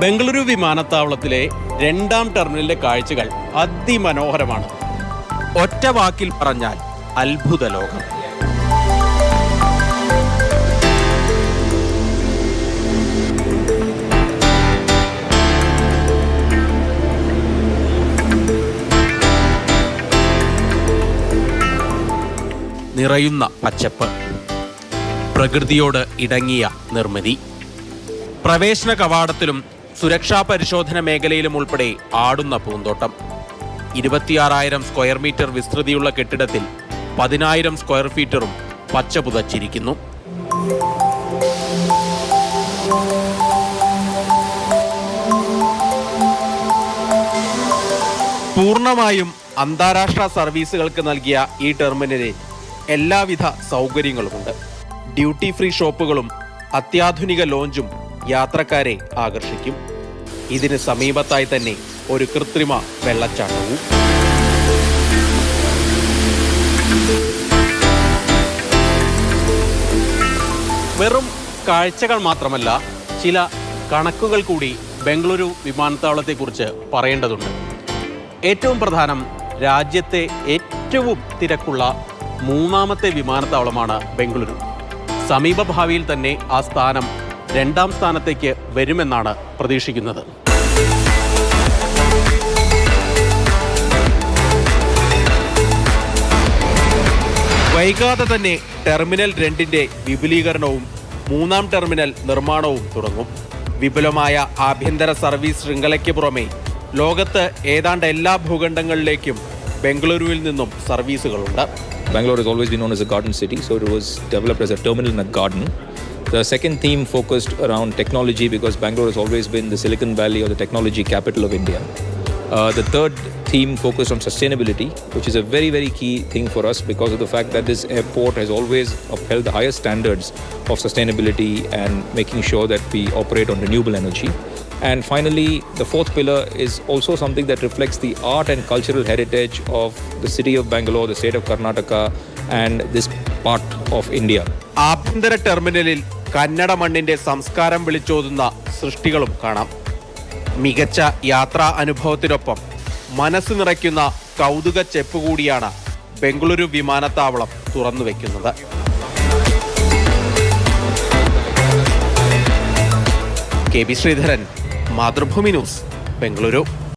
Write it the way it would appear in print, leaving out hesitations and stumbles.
ബംഗളൂരു വിമാനത്താവളത്തിലെ രണ്ടാം ടെർമിനലിലെ കാഴ്ചകൾ അതിമനോഹരമാണ്. ഒറ്റ വാക്കിൽ പറഞ്ഞാൽ അത്ഭുത ലോകം. നിറയുന്ന പച്ചപ്പ്, പ്രകൃതിയോട് ഇടങ്ങിയ നിർമ്മിതി, പ്രവേശന കവാടത്തിലും സുരക്ഷാ പരിശോധന മേഖലയിലും ഉൾപ്പെടെ ആടുന്ന പൂന്തോട്ടം. 26,000 സ്ക്വയർ മീറ്റർ വിസ്തൃതിയുള്ള കെട്ടിടത്തിൽ 10,000 സ്ക്വയർ ഫീറ്ററും പച്ച പുതച്ചിരിക്കുന്നു. പൂർണ്ണമായും അന്താരാഷ്ട്ര സർവീസുകൾക്ക് നൽകിയ ഈ ടെർമിനലിൽ എല്ലാവിധ സൗകര്യങ്ങളുമുണ്ട്. ഡ്യൂട്ടി ഫ്രീ ഷോപ്പുകളും അത്യാധുനിക ലോഞ്ചും യാത്രക്കാരെ ആകർഷിക്കും. ഇതിന് സമീപത്തായി തന്നെ ഒരു കൃത്രിമ വെള്ളച്ചാട്ടവും. വെറും കാഴ്ചകൾ മാത്രമല്ല, ചില കണക്കുകൾ കൂടി ബംഗളൂരു വിമാനത്താവളത്തെക്കുറിച്ച് പറയേണ്ടതുണ്ട്. ഏറ്റവും പ്രധാനം, രാജ്യത്തെ ഏറ്റവും തിരക്കുള്ള 3ാമത്തെ വിമാനത്താവളമാണ് ബംഗളൂരു. സമീപ ഭാവിയിൽ തന്നെ ആ സ്ഥാനം 2ാം സ്ഥാനത്തേക്ക് വരുമെന്നാണ് പ്രതീക്ഷിക്കുന്നത്. വൈകാതെ തന്നെ ടെർമിനൽ 2ന്റെ വിപുലീകരണവും 3ാം ടെർമിനൽ നിർമ്മാണവും തുടങ്ങും. വിപുലമായ ആഭ്യന്തര സർവീസ് ശൃംഖലയ്ക്ക് പുറമെ ലോകത്ത് ഏതാണ്ട് എല്ലാ ഭൂഖണ്ഡങ്ങളിലേക്കും ബംഗളൂരുവിൽ നിന്നും സർവീസുകളുണ്ട്. Bangalore has always been known as a garden city, so it was developed as a terminal in a garden. The second theme focused around technology because Bangalore has always been the Silicon Valley or the technology capital of India. The third theme focused on sustainability, which is a very, very key thing for us because of the fact that this airport has always upheld the highest standards of sustainability and making sure that we operate on renewable energy. And finally, the fourth pillar is also something that reflects the art and cultural heritage of the city of Bangalore, the state of Karnataka, and this part of India. ആഭ്യന്തര ടെർമിനലിൽ കന്നഡ മണ്ണിന്റെ സംസ്കാരം വിളിച്ചോതുന്ന സൃഷ്ടികളും കാണാം. മികച്ച യാത്രാ അനുഭവത്തിനൊപ്പം മനസ്സ് നിറയ്ക്കുന്ന കൗതുക ചെപ്പ് കൂടിയാണ് ബംഗളൂരു വിമാനത്താവളം തുറന്നുവെക്കുന്നത്. K B Sreedharan, Mathrubhumi news, Bengaluru.